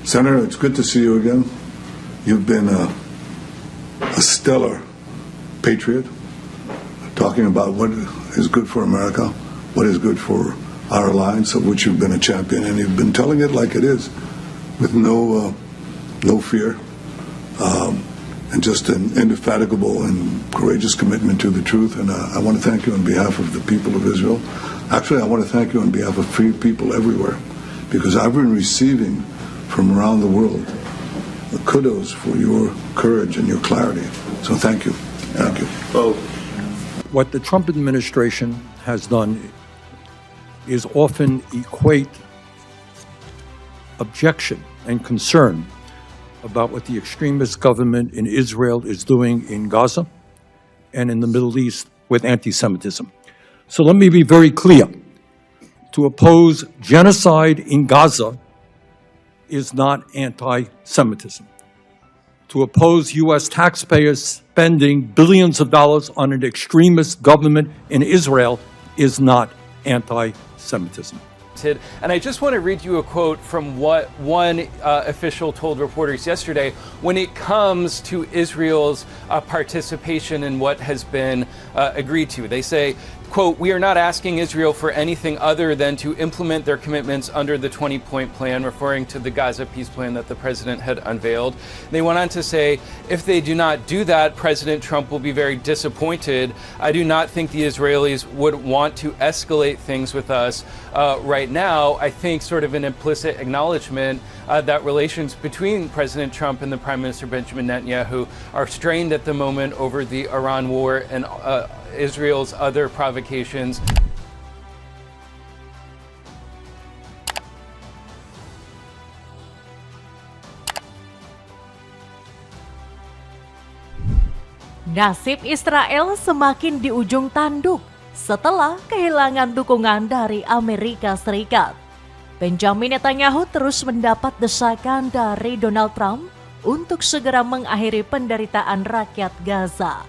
Senator, it's good to see you again. You've been a stellar patriot, talking about what is good for America, what is good for our alliance, of which you've been a champion, and you've been telling it like it is, with no fear, and just an indefatigable and courageous commitment to the truth. And I want to thank you on behalf of the people of Israel. Actually, I want to thank you on behalf of free people everywhere, because I've been receiving from around the world kudos for your courage and your clarity. So thank you. Thank you. Well, what the Trump administration has done is often equate objection and concern about what the extremist government in Israel is doing in Gaza and in the Middle East with anti-Semitism. So let me be very clear. To oppose genocide in Gaza is not anti-Semitism. To oppose U.S. taxpayers spending billions of dollars on an extremist government in Israel is not anti-Semitism. And I just want to read you a quote from what one official told reporters yesterday when it comes to Israel's participation in what has been agreed to. They say, quote, "We are not asking Israel for anything other than to implement their commitments under the 20-point plan," referring to the Gaza peace plan that the president had unveiled. They went on to say, "If they do not do that, President Trump will be very disappointed. I do not think the Israelis would want to escalate things with us right now." I think sort of an implicit acknowledgement that relations between President Trump and the Prime Minister Benjamin Netanyahu are strained at the moment over the Iran war and Israel's other provocations. Nasib Israel semakin di ujung tanduk setelah kehilangan dukungan dari Amerika Serikat. Benjamin Netanyahu terus mendapat desakan dari Donald Trump untuk segera mengakhiri penderitaan rakyat Gaza.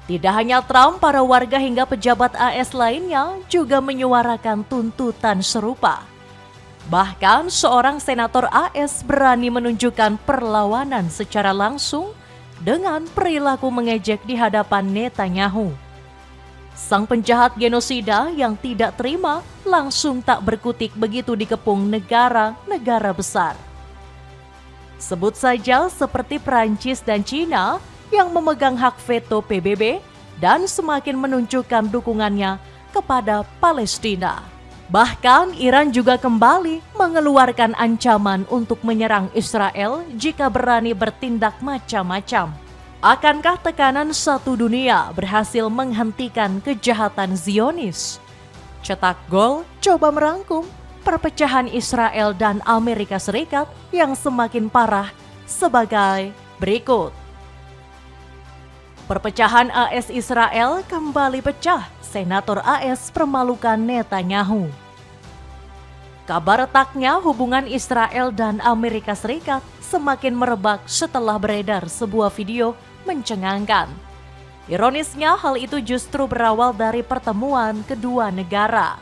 Tidak hanya Trump, para warga hingga pejabat AS lainnya juga menyuarakan tuntutan serupa. Bahkan seorang senator AS berani menunjukkan perlawanan secara langsung dengan perilaku mengejek di hadapan Netanyahu. Sang penjahat genosida yang tidak terima langsung tak berkutik begitu dikepung negara-negara besar. Sebut saja seperti Prancis dan Cina yang memegang hak veto PBB dan semakin menunjukkan dukungannya kepada Palestina. Bahkan Iran juga kembali mengeluarkan ancaman untuk menyerang Israel jika berani bertindak macam-macam. Akankah tekanan satu dunia berhasil menghentikan kejahatan Zionis? Cetak Gol coba merangkum perpecahan Israel dan Amerika Serikat yang semakin parah sebagai berikut. Perpecahan AS Israel kembali pecah, Senator AS permalukan Netanyahu. Kabar retaknya hubungan Israel dan Amerika Serikat semakin merebak setelah beredar sebuah video mencengangkan. Ironisnya hal itu justru berawal dari pertemuan kedua negara.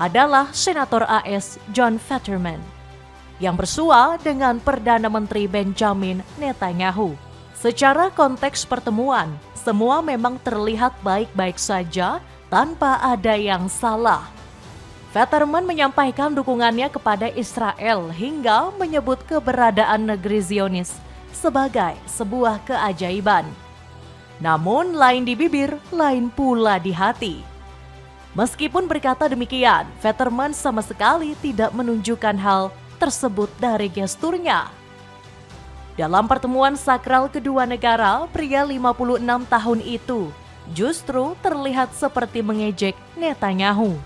Adalah Senator AS John Fetterman yang bersua dengan Perdana Menteri Benjamin Netanyahu. Secara konteks pertemuan, semua memang terlihat baik-baik saja tanpa ada yang salah. Fetterman menyampaikan dukungannya kepada Israel hingga menyebut keberadaan negeri Zionis sebagai sebuah keajaiban. Namun lain di bibir, lain pula di hati. Meskipun berkata demikian, Fetterman sama sekali tidak menunjukkan hal tersebut dari gesturnya. Dalam pertemuan sakral kedua negara, pria 56 tahun itu justru terlihat seperti mengejek Netanyahu.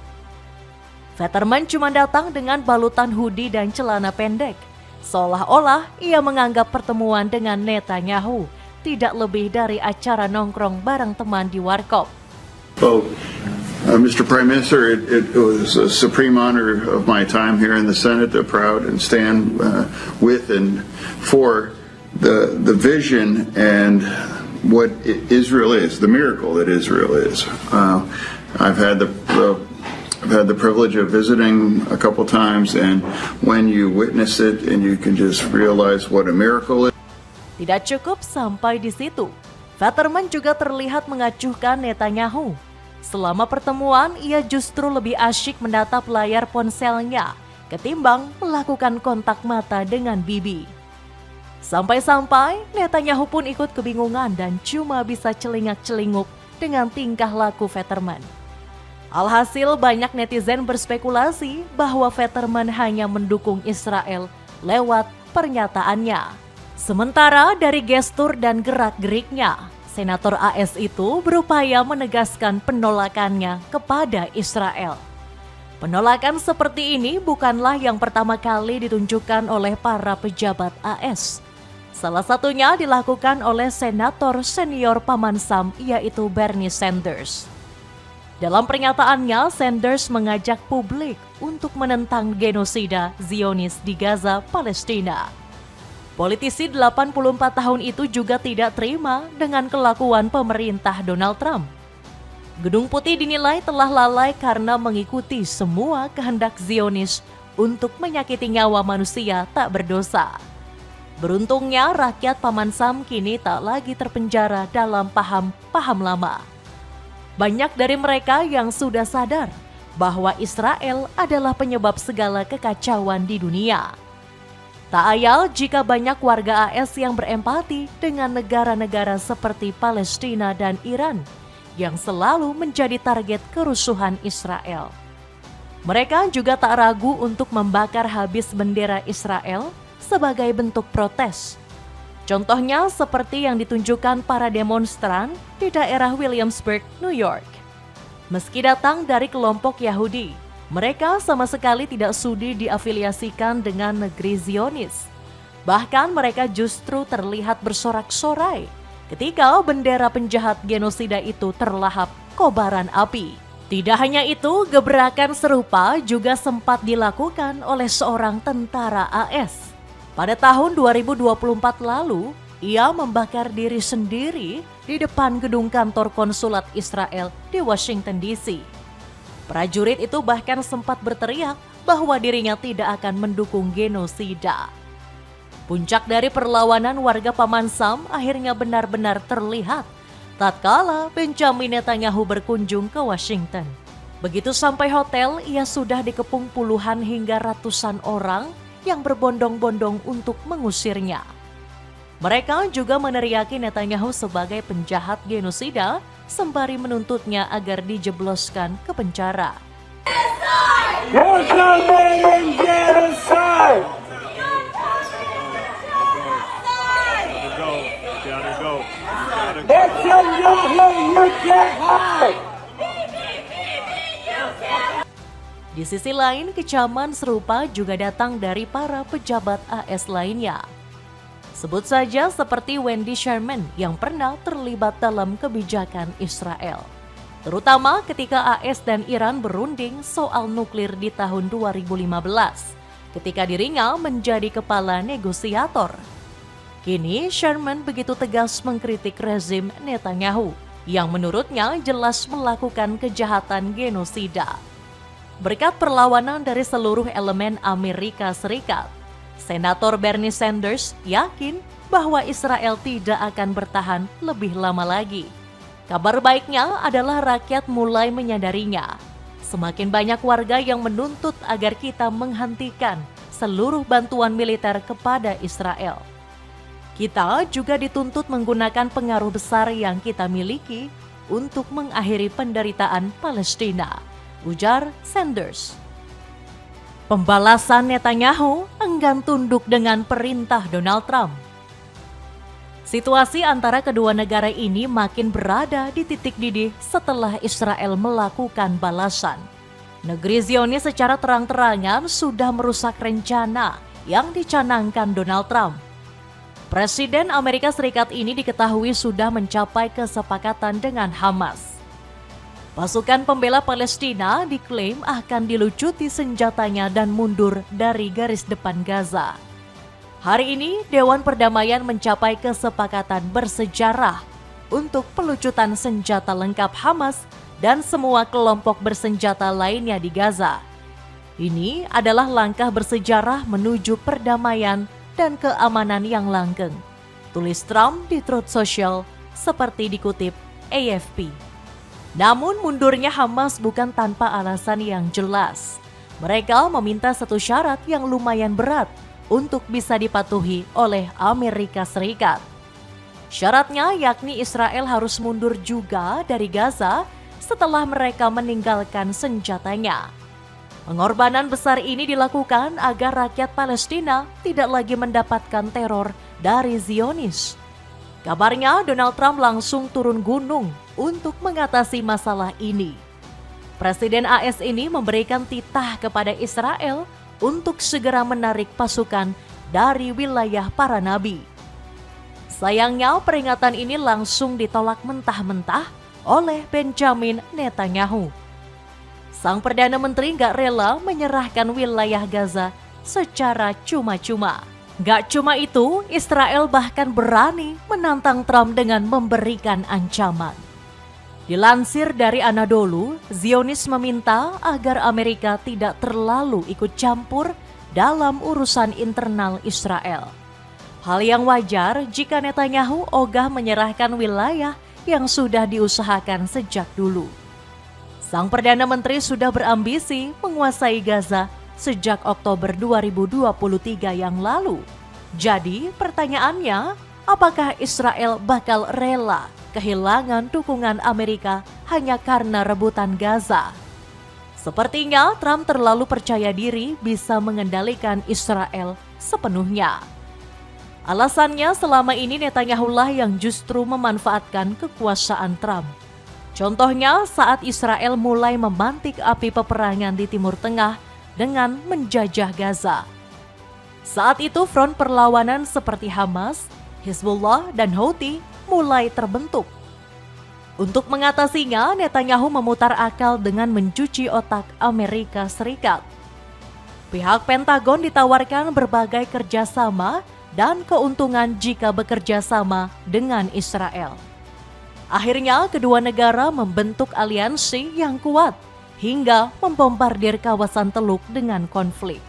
Fetterman cuma datang dengan balutan hoodie dan celana pendek, seolah-olah ia menganggap pertemuan dengan Netanyahu tidak lebih dari acara nongkrong bareng teman di warkop. Well, Mr. Prime Minister, it was a supreme honor of my time here in the Senate to proud and stand with and for the vision and what Israel is, the miracle that Israel is. I've had the I've had the privilege of visiting a couple times, and when you witness it and you can just realize what a miracle it is. Tidak cukup sampai di situ. Fetterman juga terlihat mengacuhkan Netanyahu. Selama pertemuan, ia justru lebih asyik menatap layar ponselnya ketimbang melakukan kontak mata dengan Bibi. Sampai-sampai Netanyahu pun ikut kebingungan dan cuma bisa celingak-celinguk dengan tingkah laku Fetterman. Alhasil banyak netizen berspekulasi bahwa Fetterman hanya mendukung Israel lewat pernyataannya. Sementara dari gestur dan gerak-geriknya, Senator AS itu berupaya menegaskan penolakannya kepada Israel. Penolakan seperti ini bukanlah yang pertama kali ditunjukkan oleh para pejabat AS. Salah satunya dilakukan oleh senator senior Paman Sam, yaitu Bernie Sanders. Dalam pernyataannya, Sanders mengajak publik untuk menentang genosida Zionis di Gaza, Palestina. Politisi 84 tahun itu juga tidak terima dengan kelakuan pemerintah Donald Trump. Gedung Putih dinilai telah lalai karena mengikuti semua kehendak Zionis untuk menyakiti nyawa manusia tak berdosa. Beruntungnya rakyat Paman Sam kini tak lagi terpenjara dalam paham lama. Banyak dari mereka yang sudah sadar bahwa Israel adalah penyebab segala kekacauan di dunia. Tak ayal jika banyak warga AS yang berempati dengan negara-negara seperti Palestina dan Iran yang selalu menjadi target kerusuhan Israel. Mereka juga tak ragu untuk membakar habis bendera Israel sebagai bentuk protes. Contohnya seperti yang ditunjukkan para demonstran di daerah Williamsburg, New York. Meski datang dari kelompok Yahudi, mereka sama sekali tidak sudi diafiliasikan dengan negeri Zionis. Bahkan mereka justru terlihat bersorak-sorai ketika bendera penjahat genosida itu terlahap kobaran api. Tidak hanya itu, gebrakan serupa juga sempat dilakukan oleh seorang tentara AS. Pada tahun 2024 lalu, ia membakar diri sendiri di depan gedung kantor konsulat Israel di Washington DC. Prajurit itu bahkan sempat berteriak bahwa dirinya tidak akan mendukung genosida. Puncak dari perlawanan warga Paman Sam akhirnya benar-benar terlihat tatkala Benjamin Netanyahu berkunjung ke Washington. Begitu sampai hotel, ia sudah dikepung puluhan hingga ratusan orang yang berbondong-bondong untuk mengusirnya. Mereka juga meneriaki Netanyahu sebagai penjahat genosida sembari menuntutnya agar dijebloskan ke penjara. There's no man in genocide! That's your you can't hide! Di sisi lain, kecaman serupa juga datang dari para pejabat AS lainnya. Sebut saja seperti Wendy Sherman yang pernah terlibat dalam kebijakan Israel. Terutama ketika AS dan Iran berunding soal nuklir di tahun 2015, ketika dirinya menjadi kepala negosiator. Kini Sherman begitu tegas mengkritik rezim Netanyahu yang menurutnya jelas melakukan kejahatan genosida. Berkat perlawanan dari seluruh elemen Amerika Serikat, Senator Bernie Sanders yakin bahwa Israel tidak akan bertahan lebih lama lagi. Kabar baiknya adalah rakyat mulai menyadarinya. Semakin banyak warga yang menuntut agar kita menghentikan seluruh bantuan militer kepada Israel. Kita juga dituntut menggunakan pengaruh besar yang kita miliki untuk mengakhiri penderitaan Palestina, ujar Sanders. Pembalasan Netanyahu enggan tunduk dengan perintah Donald Trump. Situasi antara kedua negara ini makin berada di titik didih setelah Israel melakukan balasan. Negeri Zionis secara terang-terangan sudah merusak rencana yang dicanangkan Donald Trump. Presiden Amerika Serikat ini diketahui sudah mencapai kesepakatan dengan Hamas. Pasukan pembela Palestina diklaim akan dilucuti senjatanya dan mundur dari garis depan Gaza. Hari ini, Dewan Perdamaian mencapai kesepakatan bersejarah untuk pelucutan senjata lengkap Hamas dan semua kelompok bersenjata lainnya di Gaza. Ini adalah langkah bersejarah menuju perdamaian dan keamanan yang langgeng, tulis Trump di Truth Social seperti dikutip AFP. Namun mundurnya Hamas bukan tanpa alasan yang jelas. Mereka meminta satu syarat yang lumayan berat untuk bisa dipatuhi oleh Amerika Serikat. Syaratnya yakni Israel harus mundur juga dari Gaza setelah mereka meninggalkan senjatanya. Pengorbanan besar ini dilakukan agar rakyat Palestina tidak lagi mendapatkan teror dari Zionis. Kabarnya Donald Trump langsung turun gunung untuk mengatasi masalah ini. Presiden AS ini memberikan titah kepada Israel untuk segera menarik pasukan dari wilayah para nabi. Sayangnya peringatan ini langsung ditolak mentah-mentah oleh Benjamin Netanyahu. Sang Perdana Menteri gak rela menyerahkan wilayah Gaza secara cuma-cuma. Gak cuma itu, Israel bahkan berani menantang Trump dengan memberikan ancaman. Dilansir dari Anadolu, Zionis meminta agar Amerika tidak terlalu ikut campur dalam urusan internal Israel. Hal yang wajar jika Netanyahu ogah menyerahkan wilayah yang sudah diusahakan sejak dulu. Sang Perdana Menteri sudah berambisi menguasai Gaza sejak Oktober 2023 yang lalu. Jadi pertanyaannya, apakah Israel bakal rela kehilangan dukungan Amerika hanya karena rebutan Gaza? Sepertinya Trump terlalu percaya diri bisa mengendalikan Israel sepenuhnya. Alasannya selama ini Netanyahu lah yang justru memanfaatkan kekuasaan Trump. Contohnya saat Israel mulai memantik api peperangan di Timur Tengah dengan menjajah Gaza. Saat itu front perlawanan seperti Hamas, Hizbullah, dan Houthi mulai terbentuk. Untuk mengatasinya, Netanyahu memutar akal dengan mencuci otak Amerika Serikat. Pihak Pentagon ditawarkan berbagai kerjasama dan keuntungan jika bekerja sama dengan Israel. Akhirnya, kedua negara membentuk aliansi yang kuat hingga membombardir kawasan Teluk dengan konflik.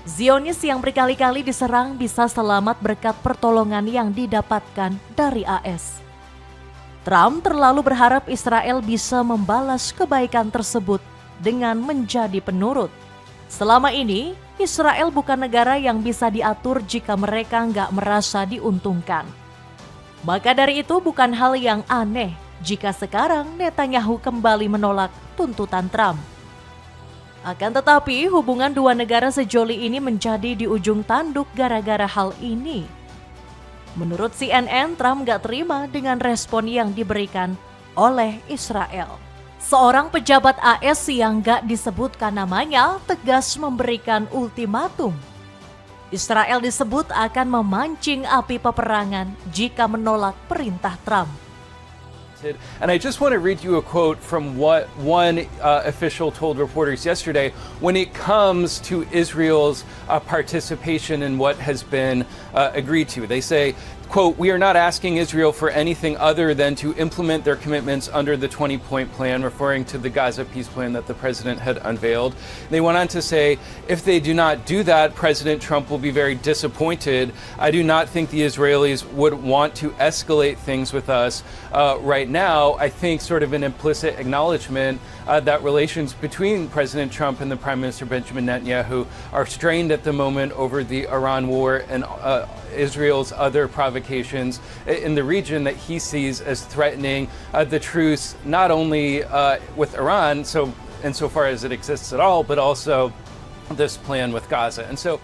Zionis yang berkali-kali diserang bisa selamat berkat pertolongan yang didapatkan dari AS. Trump terlalu berharap Israel bisa membalas kebaikan tersebut dengan menjadi penurut. Selama ini, Israel bukan negara yang bisa diatur jika mereka nggak merasa diuntungkan. Maka dari itu bukan hal yang aneh jika sekarang Netanyahu kembali menolak tuntutan Trump. Akan tetapi hubungan dua negara sejoli ini menjadi di ujung tanduk gara-gara hal ini. Menurut CNN, Trump gak terima dengan respon yang diberikan oleh Israel. Seorang pejabat AS yang gak disebutkan namanya tegas memberikan ultimatum. Israel disebut akan memancing api peperangan jika menolak perintah Trump. And I just want to read you a quote from what one official told reporters yesterday when it comes to Israel's participation in what has been agreed to. They say, quote, "We are not asking Israel for anything other than to implement their commitments under the 20-point plan," referring to the Gaza peace plan that the president had unveiled. They went on to say, "If they do not do that, President Trump will be very disappointed. I do not think the Israelis would want to escalate things with us right now." I think sort of an implicit acknowledgement that relations between President Trump and the Prime Minister Benjamin Netanyahu are strained at the moment over the Iran war and Israel's other provocations in the region that he sees as threatening the truce, not only with Iran, so insofar as it exists at all, but also this plan with Gaza. And so,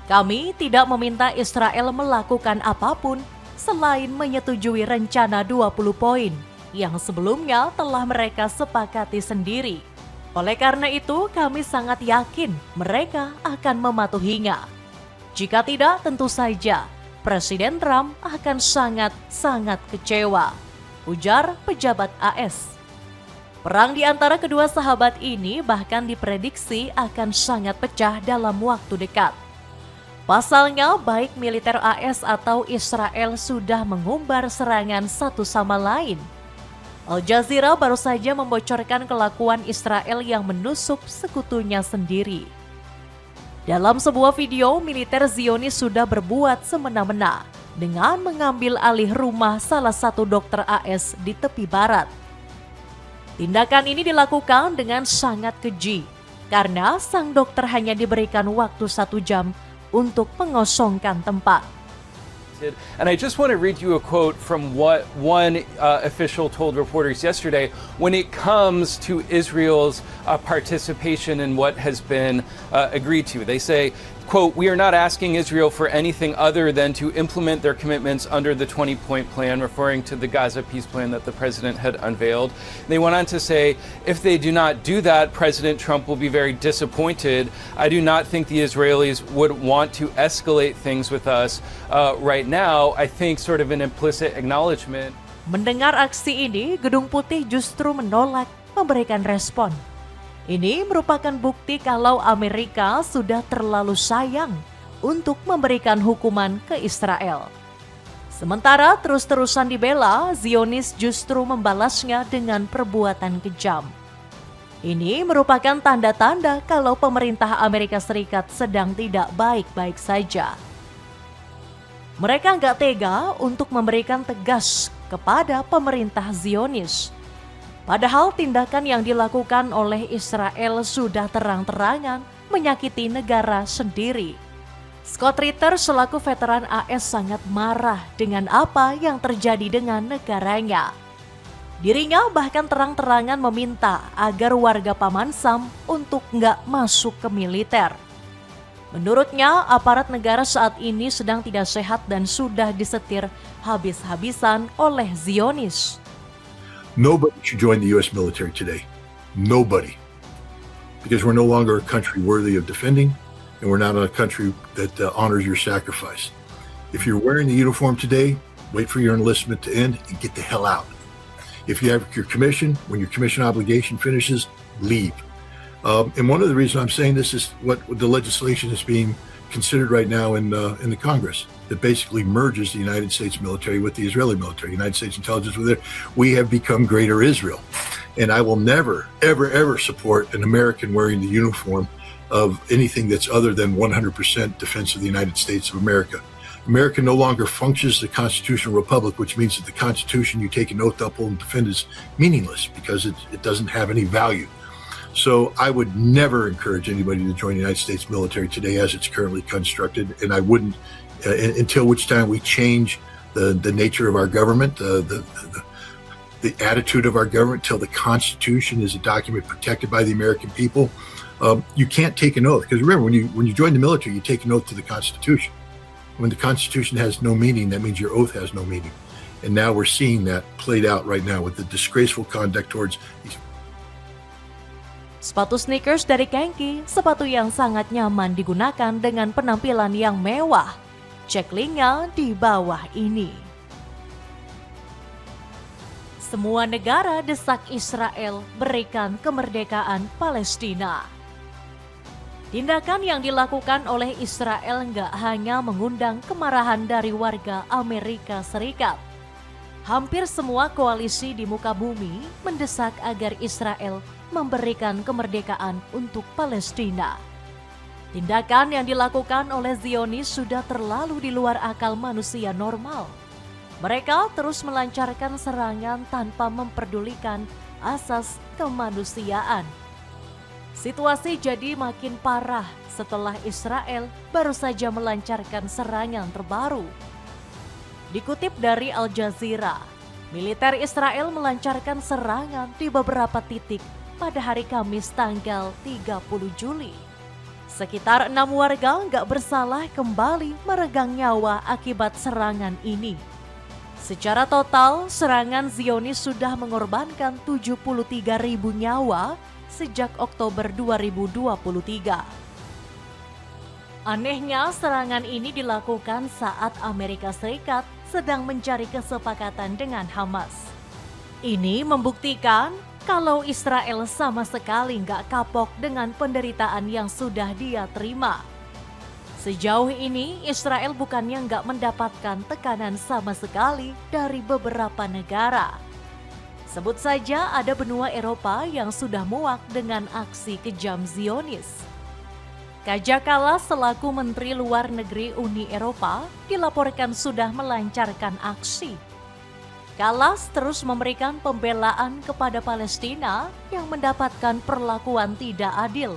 kami tidak meminta Israel melakukan apapun selain menyetujui rencana 20 poin yang sebelumnya telah mereka sepakati sendiri. Oleh karena itu, kami sangat yakin mereka akan mematuhinya. Jika tidak, tentu saja Presiden Trump akan sangat-sangat kecewa, ujar pejabat AS. Perang di antara kedua sahabat ini bahkan diprediksi akan sangat pecah dalam waktu dekat. Pasalnya, baik militer AS atau Israel sudah mengumbar serangan satu sama lain. Al Jazeera baru saja membocorkan kelakuan Israel yang menusuk sekutunya sendiri. Dalam sebuah video, militer Zionis sudah berbuat semena-mena dengan mengambil alih rumah salah satu dokter AS di tepi barat. Tindakan ini dilakukan dengan sangat keji, karena sang dokter hanya diberikan waktu 1 jam untuk mengosongkan tempat. And I just want to read you a quote from what one official told reporters yesterday when it comes to Israel's participation in what has been agreed to. They say, quote, "We are not asking Israel for anything other than to implement their commitments under the 20-point plan," referring to the Gaza peace plan that the president had unveiled. They went on to say, "If they do not do that, President Trump will be very disappointed. I do not think the Israelis would want to escalate things with us right now." I think sort of an implicit acknowledgement. Mendengar aksi ini, Gedung Putih justru menolak memberikan respon. Ini merupakan bukti kalau Amerika sudah terlalu sayang untuk memberikan hukuman ke Israel. Sementara terus-terusan dibela, Zionis justru membalasnya dengan perbuatan kejam. Ini merupakan tanda-tanda kalau pemerintah Amerika Serikat sedang tidak baik-baik saja. Mereka nggak tega untuk memberikan tegas kepada pemerintah Zionis. Padahal tindakan yang dilakukan oleh Israel sudah terang-terangan menyakiti negara sendiri. Scott Ritter selaku veteran AS sangat marah dengan apa yang terjadi dengan negaranya. Dirinya bahkan terang-terangan meminta agar warga Paman Sam untuk nggak masuk ke militer. Menurutnya, aparat negara saat ini sedang tidak sehat dan sudah disetir habis-habisan oleh Zionis. Nobody should join the U.S. military today. Nobody. Because we're no longer a country worthy of defending, and we're not a country that honors your sacrifice. If you're wearing the uniform today, wait for your enlistment to end and get the hell out. If you have your commission, when your commission obligation finishes, leave. And one of the reasons I'm saying this is what the legislation is being considered right now in the Congress that basically merges the United States military with the Israeli military. United States intelligence with it. We have become greater Israel. And I will never, ever, ever support an American wearing the uniform of anything that's other than 100% defense of the United States of America. America no longer functions as a constitutional republic, which means that the Constitution you take an oath to uphold and defend is meaningless because it doesn't have any value. So I would never encourage anybody to join the United States military today as it's currently constructed, and I wouldn't until which time we change the nature of our government, the attitude of our government, till the Constitution is a document protected by the American people. You can't take an oath, because remember, when you join the military, you take an oath to the Constitution. When the Constitution has no meaning, that means your oath has no meaning. And now we're seeing that played out right now with the disgraceful conduct towards these. Sepatu sneakers dari Kenki, sepatu yang sangat nyaman digunakan dengan penampilan yang mewah. Cek linknya di bawah ini. Semua negara desak Israel berikan kemerdekaan Palestina. Tindakan yang dilakukan oleh Israel nggak hanya mengundang kemarahan dari warga Amerika Serikat. Hampir semua koalisi di muka bumi mendesak agar Israel memberikan kemerdekaan untuk Palestina. Tindakan yang dilakukan oleh Zionis sudah terlalu di luar akal manusia normal. Mereka terus melancarkan serangan tanpa memperdulikan asas kemanusiaan. Situasi jadi makin parah setelah Israel baru saja melancarkan serangan terbaru. Dikutip dari Al Jazeera, militer Israel melancarkan serangan di beberapa titik pada hari Kamis tanggal 30 Juli. Sekitar 6 warga nggak bersalah kembali meregang nyawa akibat serangan ini. Secara total, serangan Zionis sudah mengorbankan 73.000 nyawa sejak Oktober 2023. Anehnya, serangan ini dilakukan saat Amerika Serikat sedang mencari kesepakatan dengan Hamas. Ini membuktikan kalau Israel sama sekali nggak kapok dengan penderitaan yang sudah dia terima. Sejauh ini, Israel bukannya nggak mendapatkan tekanan sama sekali dari beberapa negara. Sebut saja ada benua Eropa yang sudah muak dengan aksi kejam Zionis. Kaja Kallas selaku Menteri Luar Negeri Uni Eropa dilaporkan sudah melancarkan aksi. Kallas terus memberikan pembelaan kepada Palestina yang mendapatkan perlakuan tidak adil.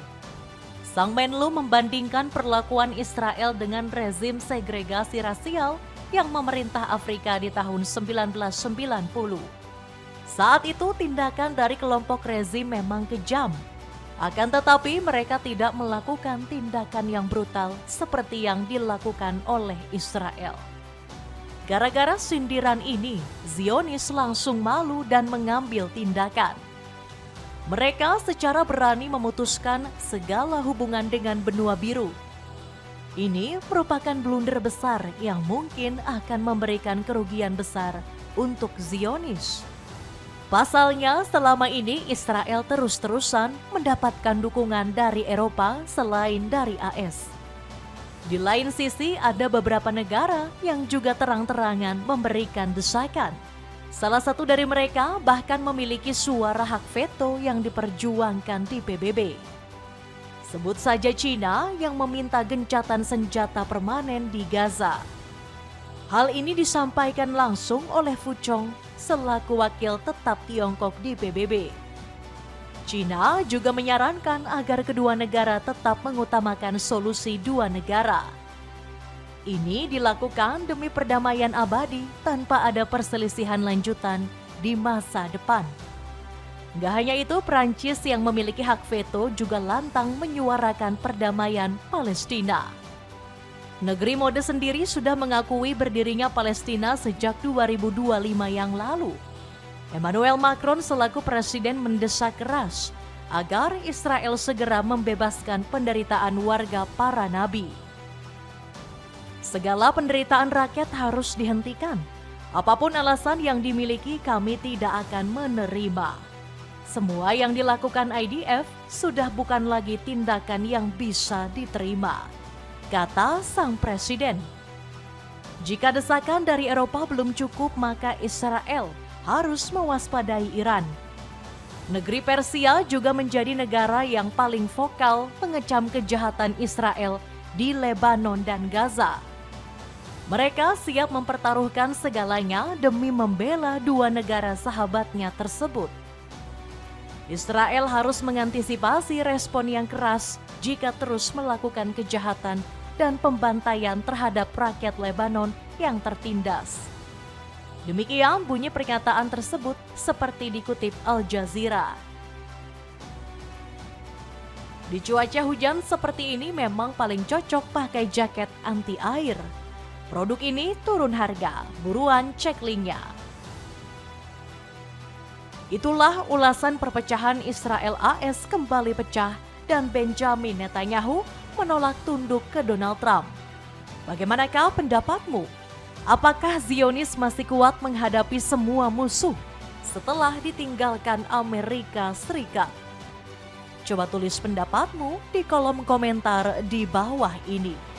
Sang Menlu membandingkan perlakuan Israel dengan rezim segregasi rasial yang memerintah Afrika di tahun 1990. Saat itu tindakan dari kelompok rezim memang kejam. Akan tetapi mereka tidak melakukan tindakan yang brutal seperti yang dilakukan oleh Israel. Gara-gara sindiran ini, Zionis langsung malu dan mengambil tindakan. Mereka secara berani memutuskan segala hubungan dengan benua biru. Ini merupakan blunder besar yang mungkin akan memberikan kerugian besar untuk Zionis. Pasalnya, selama ini Israel terus-terusan mendapatkan dukungan dari Eropa selain dari AS. Di lain sisi, ada beberapa negara yang juga terang-terangan memberikan desakan. Salah satu dari mereka bahkan memiliki suara hak veto yang diperjuangkan di PBB. Sebut saja Cina yang meminta gencatan senjata permanen di Gaza. Hal ini disampaikan langsung oleh Fu Chong selaku wakil tetap Tiongkok di PBB. Cina juga menyarankan agar kedua negara tetap mengutamakan solusi dua negara. Ini dilakukan demi perdamaian abadi tanpa ada perselisihan lanjutan di masa depan. Gak hanya itu, Prancis yang memiliki hak veto juga lantang menyuarakan perdamaian Palestina. Negeri mode sendiri sudah mengakui berdirinya Palestina sejak 2025 yang lalu. Emmanuel Macron selaku presiden mendesak keras agar Israel segera membebaskan penderitaan warga para nabi. Segala penderitaan rakyat harus dihentikan. Apapun alasan yang dimiliki, kami tidak akan menerima. Semua yang dilakukan IDF sudah bukan lagi tindakan yang bisa diterima, kata sang presiden. Jika desakan dari Eropa belum cukup, maka Israel harus mewaspadai Iran. Negeri Persia juga menjadi negara yang paling vokal mengecam kejahatan Israel di Lebanon dan Gaza. Mereka siap mempertaruhkan segalanya demi membela dua negara sahabatnya tersebut. Israel harus mengantisipasi respon yang keras jika terus melakukan kejahatan dan pembantaian terhadap rakyat Lebanon yang tertindas. Demikian bunyi pernyataan tersebut seperti dikutip Al Jazeera. Di cuaca hujan seperti ini memang paling cocok pakai jaket anti air. Produk ini turun harga, buruan cek linknya. Itulah ulasan perpecahan Israel AS kembali pecah dan Benjamin Netanyahu menolak tunduk ke Donald Trump. Bagaimanakah pendapatmu? Apakah Zionis masih kuat menghadapi semua musuh setelah ditinggalkan Amerika Serikat? Coba tulis pendapatmu di kolom komentar di bawah ini.